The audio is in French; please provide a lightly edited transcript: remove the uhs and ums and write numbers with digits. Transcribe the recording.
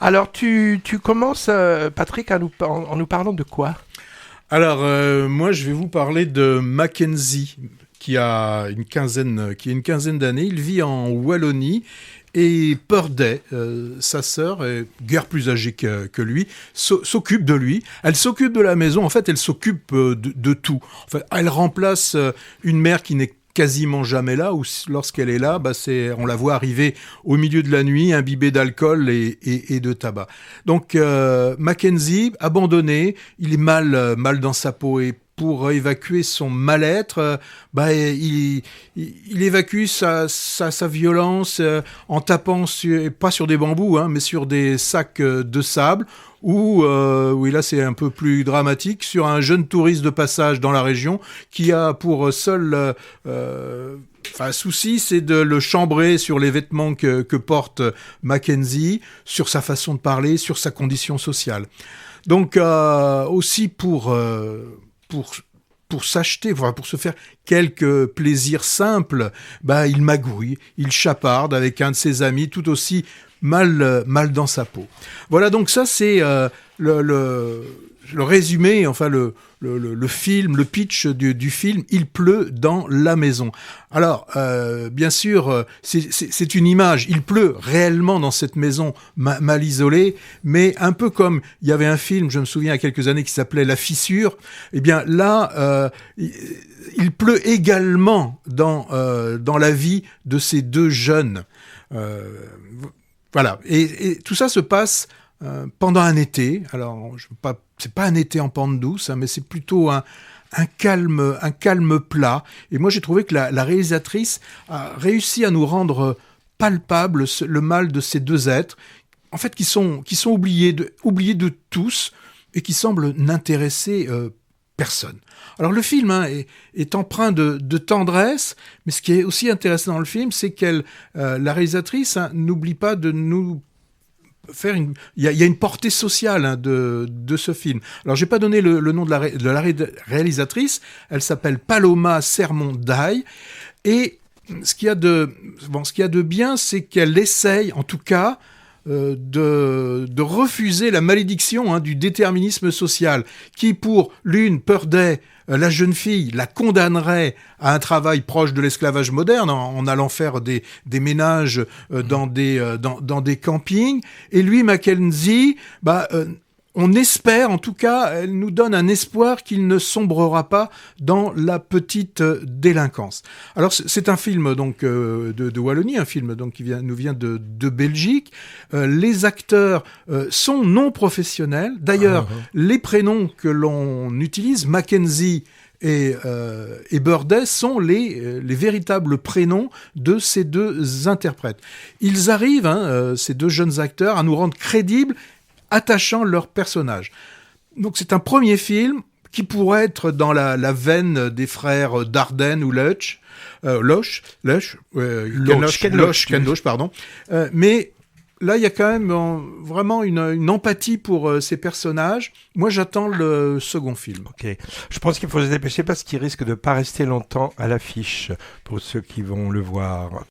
Alors, tu commences, Patrick, en nous parlant de quoi? Alors, moi, je vais vous parler de Mackenzie, qui a une quinzaine d'années. Il vit en Wallonie. Et Purday, sa sœur, est guère plus âgée que lui, s'occupe de lui. Elle s'occupe de la maison. En fait, elle s'occupe de tout. En fait, elle remplace une mère qui n'est quasiment jamais là, ou lorsqu'elle est là, on la voit arriver au milieu de la nuit, imbibée d'alcool et de tabac. Donc, Mackenzie, abandonné, il est mal dans sa peau, et pour évacuer son mal-être, il évacue sa violence en tapant pas sur des bambous, mais sur des sacs de sable, ou oui, là c'est un peu plus dramatique, sur un jeune touriste de passage dans la région qui a pour seul souci, c'est de le chambrer sur les vêtements que porte Mackenzie, sur sa façon de parler, sur sa condition sociale. Donc aussi pour s'acheter, pour se faire quelques plaisirs simples, il magouille, il chaparde avec un de ses amis tout aussi mal dans sa peau. Voilà, donc ça c'est le résumé, enfin le film, le pitch du film. Il pleut dans la maison. Alors, bien sûr, c'est une image. Il pleut réellement dans cette maison mal isolée, mais un peu comme il y avait un film, je me souviens, il y a quelques années, qui s'appelait La Fissure. Eh bien là, il pleut également dans la vie de ces deux jeunes. Voilà. Et tout ça se passe pendant un été. Alors, c'est pas un été en pente douce, mais c'est plutôt un calme plat. Et moi, j'ai trouvé que la réalisatrice a réussi à nous rendre palpable le mal de ces deux êtres, en fait, qui sont oubliés de tous et qui semblent n'intéresser personne. Alors le film est empreint de tendresse, mais ce qui est aussi intéressant dans le film, c'est la réalisatrice n'oublie pas de nous faire il y a une portée sociale de ce film. Alors j'ai pas donné le nom de la réalisatrice. Elle s'appelle Paloma Sermonday, et ce qu'il y a de bien, c'est qu'elle essaye, en tout cas, de refuser la malédiction du déterminisme social, qui pour l'une, Purday, la jeune fille, la condamnerait à un travail proche de l'esclavage moderne, en allant faire des ménages dans des campings. Et lui, Mackenzie, on espère, en tout cas, elle nous donne un espoir qu'il ne sombrera pas dans la petite délinquance. Alors c'est un film donc de Wallonie, un film donc qui nous vient de Belgique. Les acteurs sont non professionnels. D'ailleurs, les prénoms que l'on utilise, Mackenzie et Purday, sont les véritables prénoms de ces deux interprètes. Ils arrivent, ces deux jeunes acteurs, à nous rendre crédibles, attachant leur personnage. Donc c'est un premier film qui pourrait être dans la veine des frères Dardenne ou Loach, pardon. Mais là, il y a quand même vraiment une empathie pour ces personnages. Moi, j'attends le second film. Ok. Je pense qu'il faut se dépêcher parce qu'il risque de pas rester longtemps à l'affiche pour ceux qui vont le voir.